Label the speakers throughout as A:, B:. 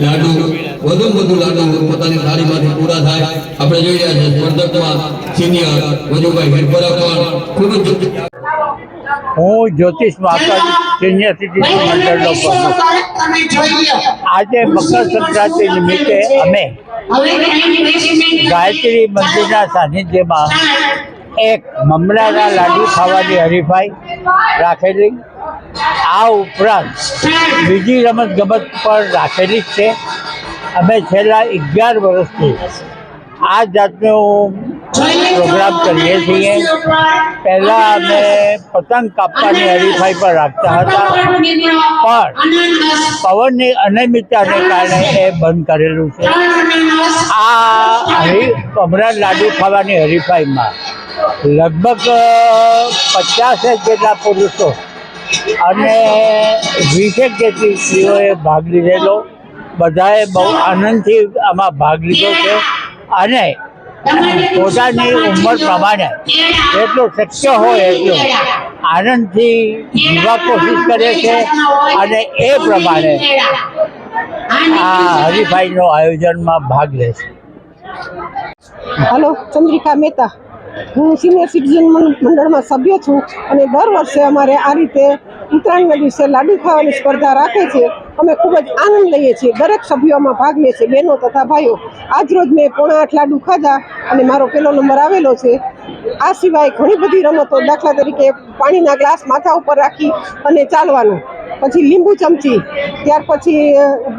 A: લાડુ વધુ લાડુ પોતાની થાળીમાંથી પૂરા થાય આપણે જોઈ રહ્યા છીએ સ્પર્ધકમાં સિનિયર વજુભાઈ હેરપરા પણ ખૂબ જ
B: હું જ્યોતિષ માકડ સિનિયર સિટીઝન મંડળનો પ્રમુખ। આજે મકર સંક્રાંતિ નિમિત્તે અમે ગાયત્રી મંદિરના સાનિધ્યમાં એક મમરાના લાડુ ખાવાની હરીફાઈ રાખેલી। આ ઉપરાંત બીજી રમત ગમત પણ રાખેલી છે। અમે છેલ્લા 11 વર્ષથી આ જાતનું પ્રોગ્રામ કરીએ છીએ। પહેલાં અમે પતંગ કાપવાની હરીફાઈ પર રાખતા હતા, પણ પવનની અનિયમિતતાને કારણે એ બંધ કરેલું છે। આ મમરા લાડુ ખાવાની હરીફાઈમાં લગભગ 50 જેટલા પુરુષો અને 20 જેટલી સ્ત્રીઓએ ભાગ લીધેલો। બધાએ બહુ આનંદથી આમાં ભાગ લીધો છે અને પોતાની ઉંમર પ્રમાણે જેટલું શક્ય હોય એટલું આનંદથી જીવવા કોશિશ કરે છે અને એ પ્રમાણે આ હરીફાઈનો આયોજનમાં ભાગ લે છે।
C: हेलो, चंद्रिका मेहता। हूँ सीनियर सिटीजन मंडल सभ्य छूँ और दर वर्षे अमारे आ रीते उत्तरायण दिवसे लाडू खावानी स्पर्धा राखे छे। अमे खूब ज आनंद लईए छीए। दरेक सभ्यों में भाग ले छे, बहनों तथा भाईओ। आज रोज मैं 8.5 लाडू खाधा और मारो पहलो नंबर आवेलो छे। आ सिवाय घणी बधी रमतो, दाखला तरीके पाणीना ग्लास माथा उपर राखी अने चालवानुं, पछी લીંબુ ચમચી, ત્યાર પછી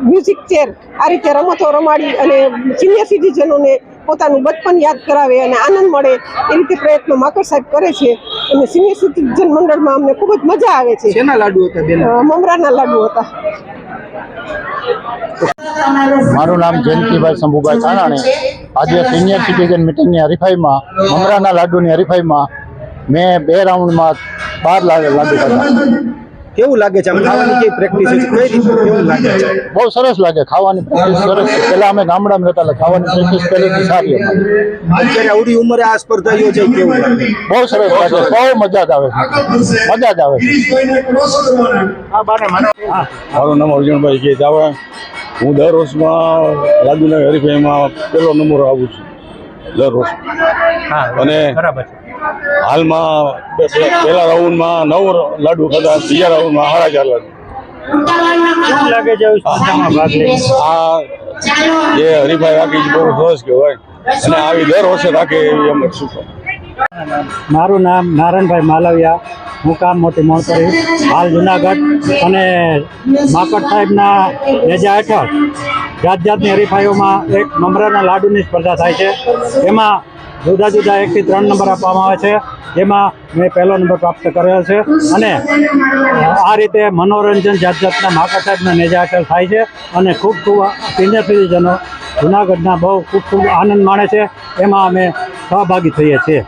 C: મ્યુઝિક ચેર, આ રીતે રમતો રમાડી અને સિનિયર સિટીઝનોને પોતાનું બચપન યાદ કરાવે અને આનંદ મળે એ રીતે પ્રયત્નો માકડ સાહેબ કરે છે અને સિનિયર સિટીઝન મંડળમાં અમને ખૂબ જ મજા આવે છે।
D: શેના લાડુ હતા બેન?
C: મમરાના લાડુ હતા।
E: મારું નામ જયંતિભાઈ શંભુભાઈ કાનાણી। આજે સિનિયર સિટીઝન મિટિંગની હરીફાઈમાં મમરાના લાડુની હરીફાઈમાં મેં 2 રાઉન્ડમાં 12 લાડુ ખાધા।
D: કેવું લાગે છે? આમ ખાવાની કેવી પ્રેક્ટિસ છે? કઈ રીતે કેવું લાગે છે?
E: બહુ સરસ લાગે, ખાવાની પ્રેક્ટિસ સરસ છે। પહેલાં અમે ગામડામાં રહેતા એટલે ખાવાની પ્રેક્ટિસ પહેલેથી સારી હતી।
D: અત્યારે આવડી ઉંમરે આ સ્પર્ધા યોજાય, કેવું લાગે?
E: બહુ સરસ લાગે, બહુ મજા જ આવે છે, મજા જ આવે છે।
F: મારું નામ અર્જુનભાઈ કે જાવા। હું દર વર્ષમાં લાડુના હરીફાઈમાં પહેલો નંબર આવું છું દર વર્ષ। અને
B: બરાબર છે।
F: હાલમાં પહેલા રાઉન્ડમાં 9 લાડુ ખાધા, બીજા રાઉન્ડમાં 4.5 લાડુ।
B: શું લાગે છે સ્પર્ધામાં ભાગ લઈ?
F: આ જે હરીફાઈ રાખી છે બહુ સરસ કહેવાય અને આવી દર વર્ષે રાખે એવી અમે શું।
B: મારું નામ નારાયણભાઈ માલવિયા, મુકામ મોટી મોણપરી, હાલ જુનાગઢ। અને માકડ સાહેબના નેજા હેઠળ જાતની હરીફાઈઓમાં એક મમરાના લાડુની સ્પર્ધા થાય છે। એમાં જુદા 1 થી 3 નંબર આપવામાં આવે છે, જેમાં મેં પહેલો નંબર પ્રાપ્ત કરેલો છે। અને આ રીતે મનોરંજન જાતના માકડ સાહેબના નેજા હેઠળ થાય છે અને ખૂબ સિનિયર સિટીઝનો જુનાગઢના બહુ ખૂબ આનંદ માણે છે। એમાં અમે સહભાગી થઈએ છીએ।